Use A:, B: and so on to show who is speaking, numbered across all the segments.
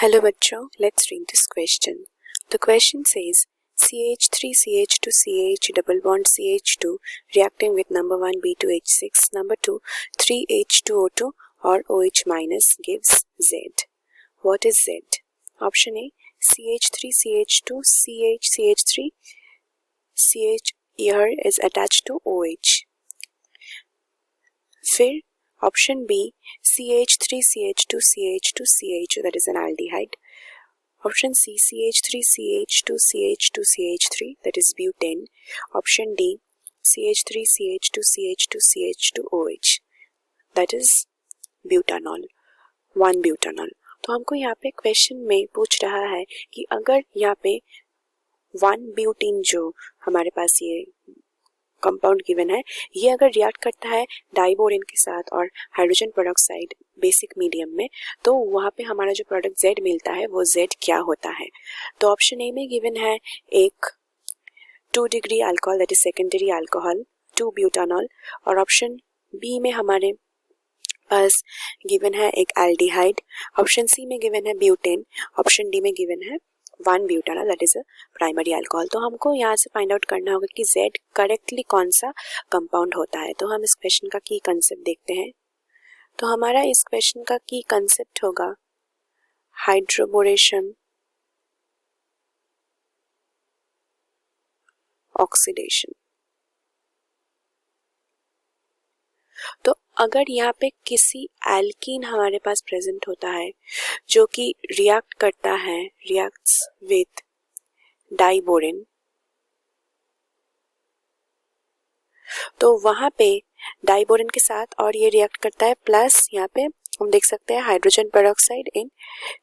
A: Hello बच्चों, let's read this question. The question says CH3CH2CH double bond CH2 reacting with number 1 B2H6, number 2 3H2O2 or OH minus gives Z. What is Z? Option A CH3CH2 CH3 CH here is attached to OH. फिर option B CH3CH2CH2CH that is an aldehyde. Option C CH3CH2CH2CH3 that is butane. Option D CH3CH2CH2CH2OH that is butanol, 1-butanol. तो हमको यहाँ पे question में पूछ रहा है कि अगर यहाँ पे 1-ब्यूटीन जो हमारे पास ये कंपाउंड गिवन है, ये अगर रिएक्ट करता है डाइबोरेन के साथ और हाइड्रोजन पेरोक्साइड बेसिक मीडियम में, तो वहाँ पे हमारा जो प्रोडक्ट Z मिलता है वो Z क्या होता है. तो ऑप्शन ए में गिवन है एक 2 degree alcohol that is secondary alcohol two butanol, और ऑप्शन बी में हमारे पास गिवन है एक एल्डिहाइड, ऑप्शन सी में गिवन है ब्यूटेन, ऑप्शन डी में गिवन है one butanol that is a primary alcohol. तो हमको यहाँ से फाइंड आउट करना होगा कि Z करेक्टली कौन सा कंपाउंड होता है. तो हम इस क्वेश्चन का की कंसेप्ट देखते हैं. तो हमारा इस क्वेश्चन का की कंसेप्ट होगा हाइड्रोबोरेशन ऑक्सीडेशन. तो अगर यहाँ पे किसी एल्कीन हमारे पास प्रेजेंट होता है जो कि रिएक्ट करता है, रिएक्ट्स विथ डाइबोरेन, तो वहां पे डाइबोरेन के साथ और ये रिएक्ट करता है प्लस यहाँ पे हम देख सकते हैं हाइड्रोजन पेरोक्साइड इन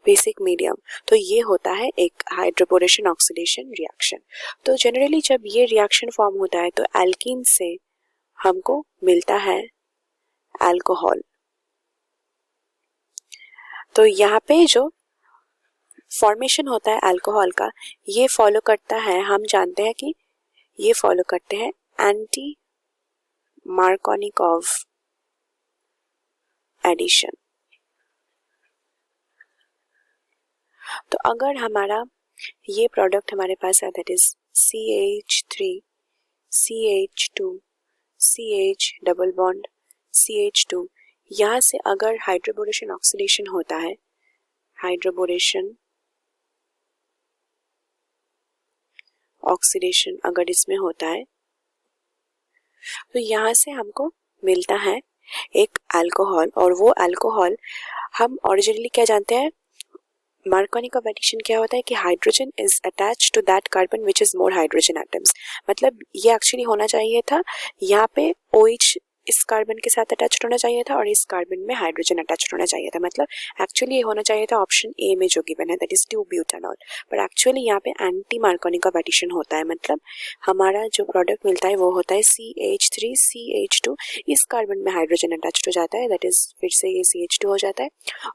A: बेसिक मीडियम. तो ये होता है एक हाइड्रोबोरेशन ऑक्सीडेशन रिएक्शन. तो जनरली जब ये रिएक्शन फॉर्म होता है तो एल्कीन से हमको मिलता है अल्कोहल. तो यहाँ पे जो फॉर्मेशन होता है अल्कोहल का, ये फॉलो करता है, हम जानते हैं कि ये फॉलो करते हैं एंटी मार्कोनिकोव एडिशन. तो अगर हमारा ये प्रोडक्ट हमारे पास है that is CH3 CH2 CH double bond CH2, यहाँ से अगर हाइड्रोबोरेशन ऑक्सीडेशन होता है, हाइड्रोबोरेशन ऑक्सीडेशन अगर इसमें होता है, तो यहाँ से हमको मिलता है एक अल्कोहल. और वो अल्कोहल हम ओरिजिनली क्या जानते हैं, मार्कोनिकोव एडिशन क्या होता है कि hydrogen is attached to that carbon which is more hydrogen atoms. मतलब ये एक्चुअली होना चाहिए था यहाँ पे OH इस कार्बन के साथ अटैच्ड होना चाहिए था और इस कार्बन में हाइड्रोजन अटैच्ड होना चाहिए था. मतलब एक्चुअली ये होना चाहिए था ऑप्शन ए में जो गिवन है दैट इज 2-ब्यूटानॉल. पर एक्चुअली यहाँ पे एंटी मार्कोनिकोव एडिशन होता है. मतलब हमारा जो प्रोडक्ट मिलता है वो होता है CH3 CH2, इस कार्बन में हाइड्रोजन अटैच्ड हो जाता है दैट इज फिर से ये CH2 हो जाता है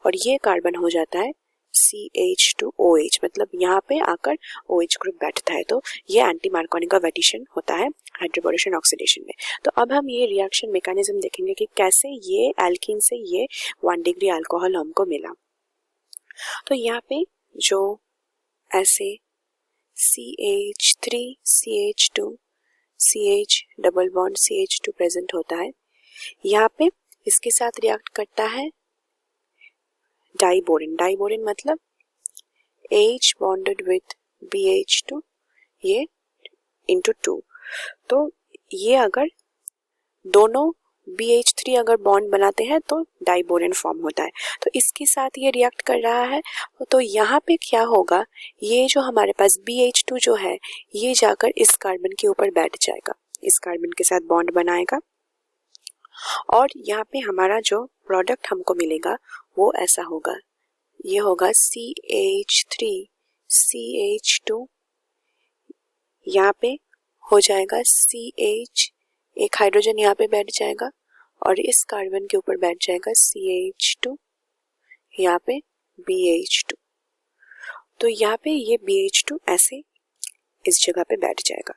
A: और ये कार्बन हो जाता है CH2OH. मतलब यहाँ पे आकर OH ग्रुप बैठता है. तो ये एंटी मार्कोनिकोव एडिशन होता है हाइड्रोबोरेशन ऑक्सीडेशन में. तो अब हम ये रिएक्शन मैकेनिज्म देखेंगे कि कैसे ये एल्कीन से ये 1 डिग्री अल्कोहल हमको मिला. तो यहाँ पे जो ऐसे CH3 CH2 CH double bond CH2 present होता है, यहाँ पे इसके साथ रिएक्ट करता है डाइबोरेन. डाइबोरेन मतलब H बॉन्डेड विथ BH2 ये into 2. तो ये अगर दोनों BH3 अगर बॉन्ड बनाते हैं तो डाइबोरेन फॉर्म होता है. तो इसके साथ ये रिएक्ट कर रहा है. तो यहाँ पे क्या होगा, ये जो हमारे पास BH2 जो है ये जाकर इस कार्बन के ऊपर बैठ जाएगा, इस कार्बन के साथ बॉन्ड बनाएगा और यहाँ पे हमारा जो प्रोडक्ट हमको मिलेगा वो ऐसा होगा. ये होगा CH3 CH2, यहाँ पे हो जाएगा CH, एक हाइड्रोजन यहाँ पे बैठ जाएगा और इस कार्बन के ऊपर बैठ जाएगा CH2, यहाँ पे BH2. तो यहाँ पे ये BH2 ऐसे इस जगह पे बैठ जाएगा.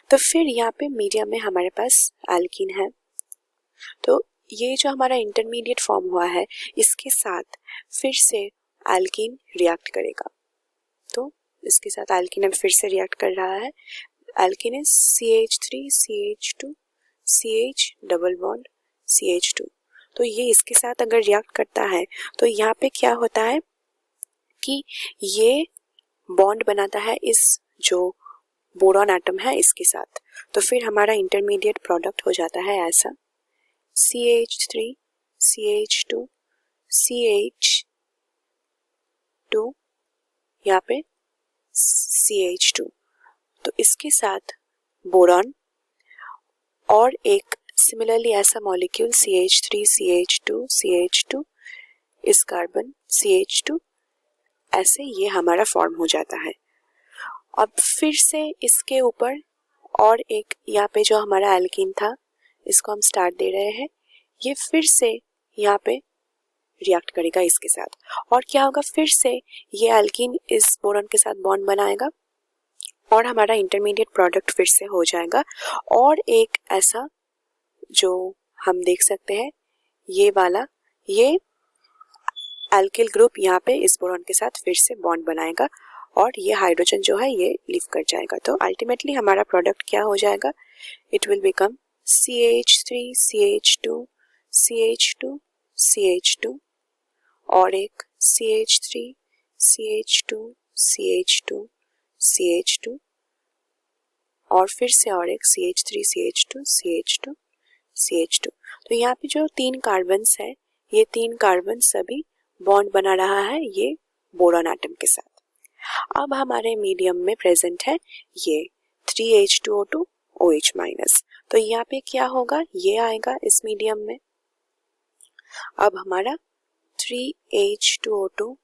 A: तो फिर यहाँ पे मीडियम में हमारे पास एल्कीन है. तो ये जो हमारा इंटरमीडिएट फॉर्म हुआ है इसके साथ फिर से एल्कीन रिएक्ट करेगा। तो इसके साथ एल्कीन अब फिर से रिएक्ट कर रहा है। Alkene is CH3 CH2 CH double bond CH2। तो ये इसके साथ अगर रिएक्ट करता है तो यहाँ पे क्या होता है कि ये बॉन्ड बनाता है इस जो बोरॉन एटम है इसके साथ। तो फिर हमारा इंटरमीडिएट प्रोडक्ट हो जाता है ऐसा CH3 CH2 CH2 यहाँ पे CH2। तो इसके साथ बोरॉन और एक सिमिलरली ऐसा मॉलिक्यूल CH3 CH2 CH2 इस कार्बन CH2, ऐसे ये हमारा फॉर्म हो जाता है। अब फिर से इसके ऊपर और एक यहाँ पे जो हमारा एल्कीन था इसको हम स्टार्ट दे रहे हैं, ये फिर से यहाँ पे रिएक्ट करेगा इसके साथ। और क्या होगा, फिर से ये एल्कीन इस बोरॉन के साथ बॉन्ड बनाएगा और हमारा इंटरमीडिएट प्रोडक्ट फिर से हो जाएगा। और एक ऐसा जो हम देख सकते हैं ये वाला, ये एल्किल ग्रुप यहाँ पे इस बोरॉन के साथ फिर से बॉन्ड बनाएगा और ये हाइड्रोजन जो है ये लीव कर जाएगा। तो अल्टीमेटली हमारा प्रोडक्ट क्या हो जाएगा, it will become CH3 CH2 CH2 CH2 और एक CH3 CH2 CH2 CH2 और फिर से और एक CH3 CH2 CH2 CH2। तो यहाँ पे जो 3 कार्बन्स है, ये 3 कार्बन सभी बॉन्ड बना रहा है ये बोरॉन एटम के साथ। अब हमारे मीडियम में प्रेजेंट है ये 3H2O2 OH-। तो यहाँ पे क्या होगा, ये आएगा इस मीडियम में। अब हमारा 3H2O2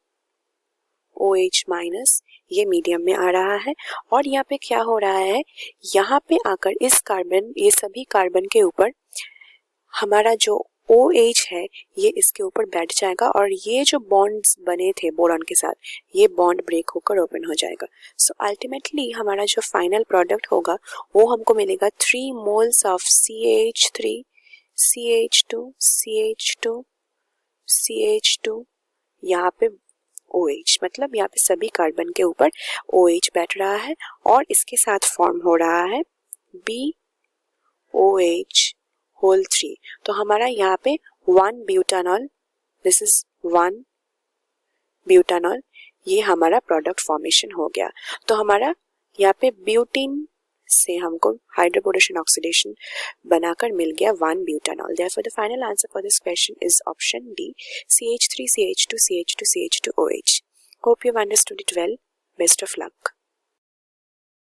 A: OH- ये मीडियम में आ रहा है और यहाँ पे क्या हो रहा है, यहाँ पे आकर इस कार्बन, ये सभी कार्बन के ऊपर हमारा जो OH है ये इसके ऊपर बैठ जाएगा और ये जो बॉन्ड्स बने थे बोरॉन के साथ ये बॉन्ड ब्रेक होकर ओपन हो जाएगा। सो अल्टीमेटली हमारा जो फाइनल प्रोडक्ट होगा वो हमको मिलेगा 3 moles of CH3 CH2 CH2 CH2 यहाँ पे OH, मतलब यहाँ पे सभी कार्बन के ऊपर OH बैठ रहा है और इसके साथ फॉर्म हो रहा है BOH होल 3। तो हमारा यहाँ पे 1 ब्यूटानॉल, दिस इज 1 ब्यूटानॉल, ये हमारा प्रोडक्ट फॉर्मेशन हो गया। तो हमारा यहाँ पे ब्यूटीन से हमको हाइड्रोपोटेशन ऑक्सीडेशन बनाकर मिल गया 1 butanol. Therefore the final answer for this question is option D, CH3 CH2 CH2 CH2 OH. Hope you've understood it well. Best of luck.